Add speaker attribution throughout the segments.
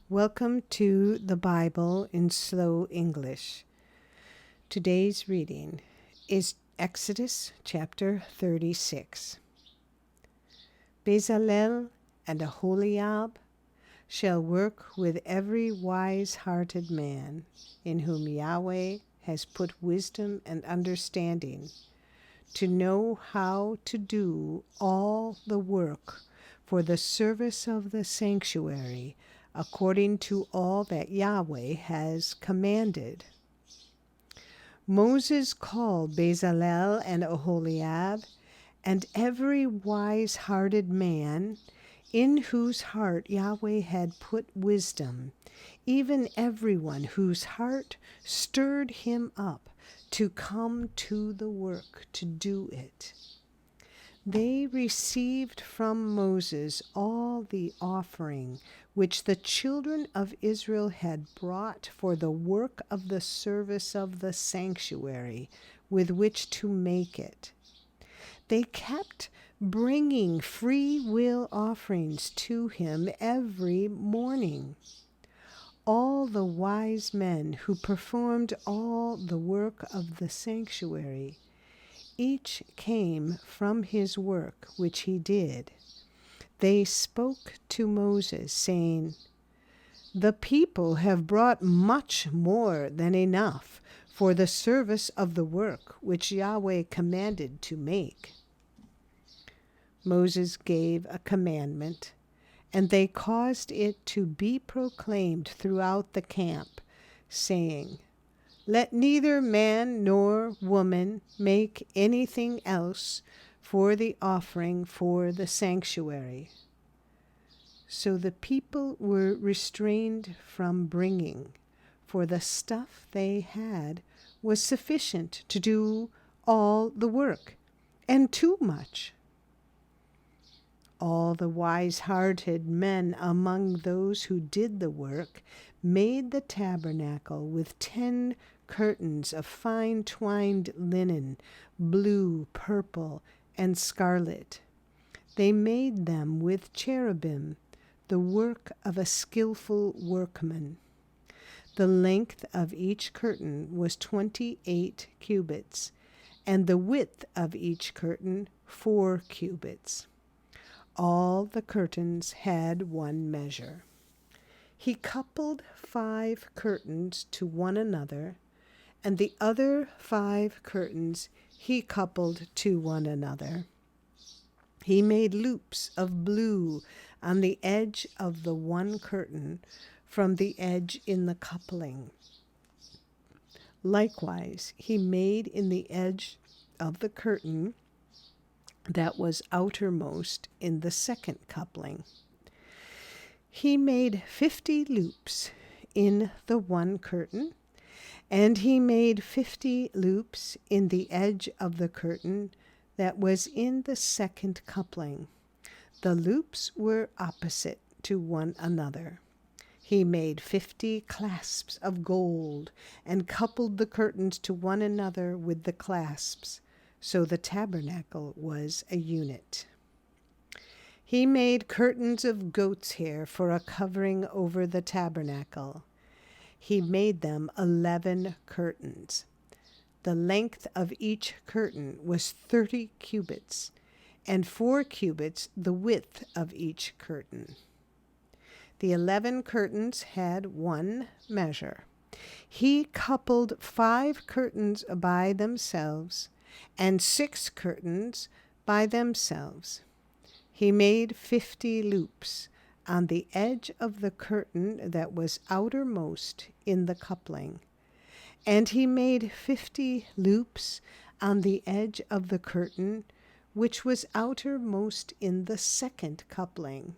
Speaker 1: Welcome to the Bible in Slow English. Today's reading is Exodus chapter 36. Bezalel and Aholiab shall work with every wise-hearted man in whom Yahweh has put wisdom and understanding, to know how to do all the work for the service of the sanctuary, according to all that Yahweh has commanded. Moses called Bezalel and Aholiab, and every wise-hearted man in whose heart Yahweh had put wisdom, even everyone whose heart stirred him up to come to the work, to do it. They received from Moses all the offering which the children of Israel had brought for the work of the service of the sanctuary with which to make it. They kept bringing free will offerings to him every morning. All the wise men who performed all the work of the sanctuary, each came from his work which he did. They spoke to Moses, saying, "The people have brought much more than enough for the service of the work which Yahweh commanded to make." Moses gave a commandment, and they caused it to be proclaimed throughout the camp, saying, "Let neither man nor woman make anything else for the offering for the sanctuary." So the people were restrained from bringing, for the stuff they had was sufficient to do all the work, and too much. All the wise-hearted men among those who did the work made the tabernacle with 10 curtains of fine twined linen, blue, purple, and scarlet. They made them with cherubim, the work of a skillful workman. The length of each curtain was 28 cubits, and the width of each curtain 4 cubits. All the curtains had one measure. He coupled 5 curtains to one another, and the other 5 curtains he coupled to one another. He made loops of blue on the edge of the one curtain from the edge in the coupling. Likewise, he made in the edge of the curtain that was outermost in the second coupling. He made 50 loops in the one curtain, and he made 50 loops in the edge of the curtain that was in the second coupling. The loops were opposite to one another. He made 50 clasps of gold and coupled the curtains to one another with the clasps, so the tabernacle was a unit. He made curtains of goat's hair for a covering over the tabernacle. He made them 11 curtains. The length of each curtain was 30 cubits, and 4 cubits the width of each curtain. The 11 curtains had one measure. He coupled 5 curtains by themselves, and 6 curtains by themselves. He made 50 loops on the edge of the curtain that was outermost in the coupling, and he made 50 loops on the edge of the curtain which was outermost in the second coupling.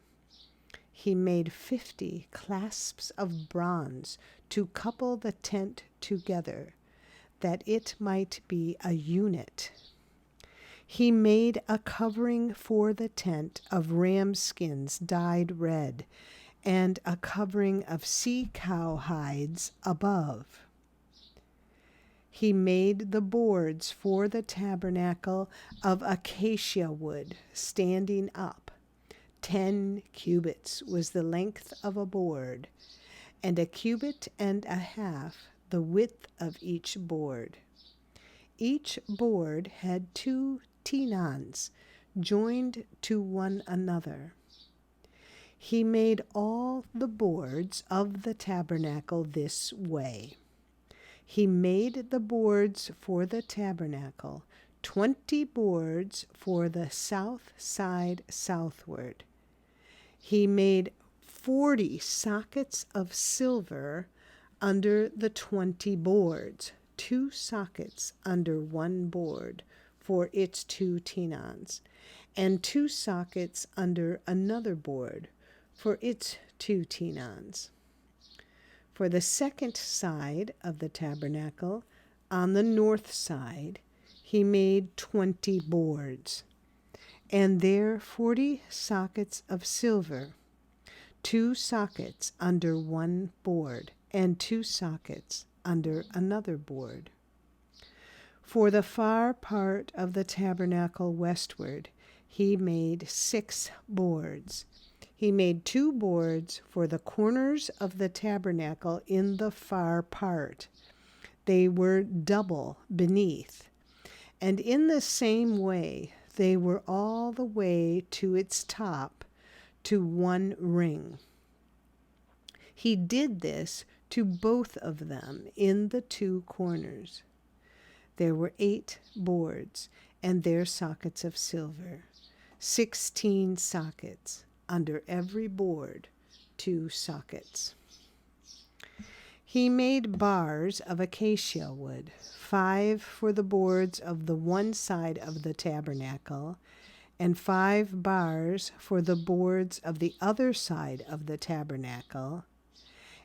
Speaker 1: He made 50 clasps of bronze to couple the tent together, that it might be a unit. He made a covering for the tent of ram skins dyed red, and a covering of sea-cow hides above. He made the boards for the tabernacle of acacia wood, standing up. 10 cubits was the length of a board, and a cubit and a half the width of each board. Each board had 2 tenons joined to one another. He made all the boards of the tabernacle this way. He made the boards for the tabernacle, 20 boards for the south side southward. He made 40 sockets of silver under the 20 boards, 2 sockets under one board for its 2 tenons, and 2 sockets under another board for its 2 tenons. For the second side of the tabernacle, on the north side, he made 20 boards, and there 40 sockets of silver, 2 sockets under one board, and 2 sockets under another board. For the far part of the tabernacle westward, he made 6 boards. He made 2 boards for the corners of the tabernacle in the far part. They were double beneath, and in the same way they were all the way to its top, to one ring. He did this to both of them in the 2 corners. There were 8 boards, and their sockets of silver, 16 sockets, under every board 2 sockets. He made bars of acacia wood, 5 for the boards of the one side of the tabernacle, and 5 bars for the boards of the other side of the tabernacle,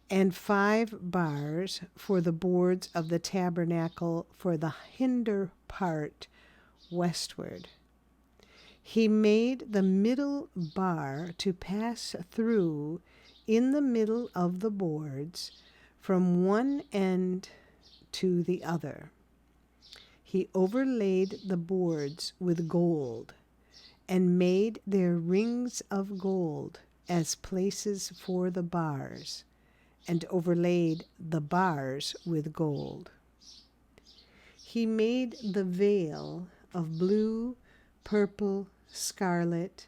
Speaker 1: and 5 bars for the boards of the tabernacle for the hinder part westward. He made the middle bar to pass through in the middle of the boards from one end to the other. He overlaid the boards with gold and made their rings of gold as places for the bars, and overlaid the bars with gold. He made the veil of blue, purple, scarlet,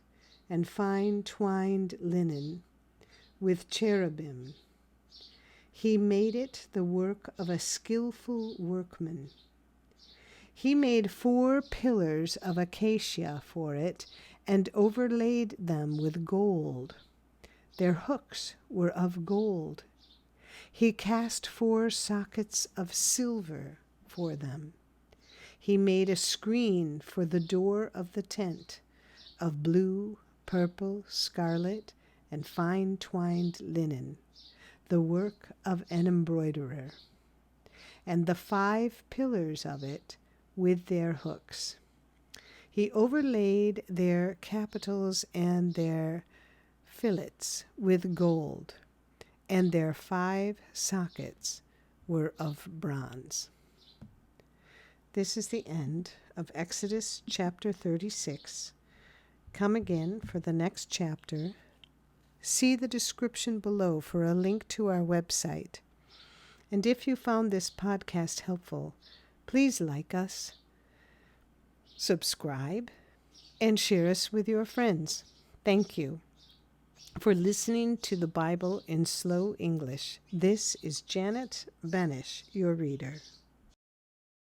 Speaker 1: and fine twined linen with cherubim. He made it the work of a skillful workman. He made 4 pillars of acacia for it and overlaid them with gold. Their hooks were of gold. He cast 4 sockets of silver for them. He made a screen for the door of the tent of blue, purple, scarlet, and fine twined linen, the work of an embroiderer, and the 5 pillars of it with their hooks. He overlaid their capitals and their fillets with gold, and their 5 sockets were of bronze. This is the end of Exodus chapter 36. Come again for the next chapter. See the description below for a link to our website. And if you found this podcast helpful, please like us, subscribe, and share us with your friends. Thank you for listening to the Bible in Slow English. This is Janet Banish, your reader.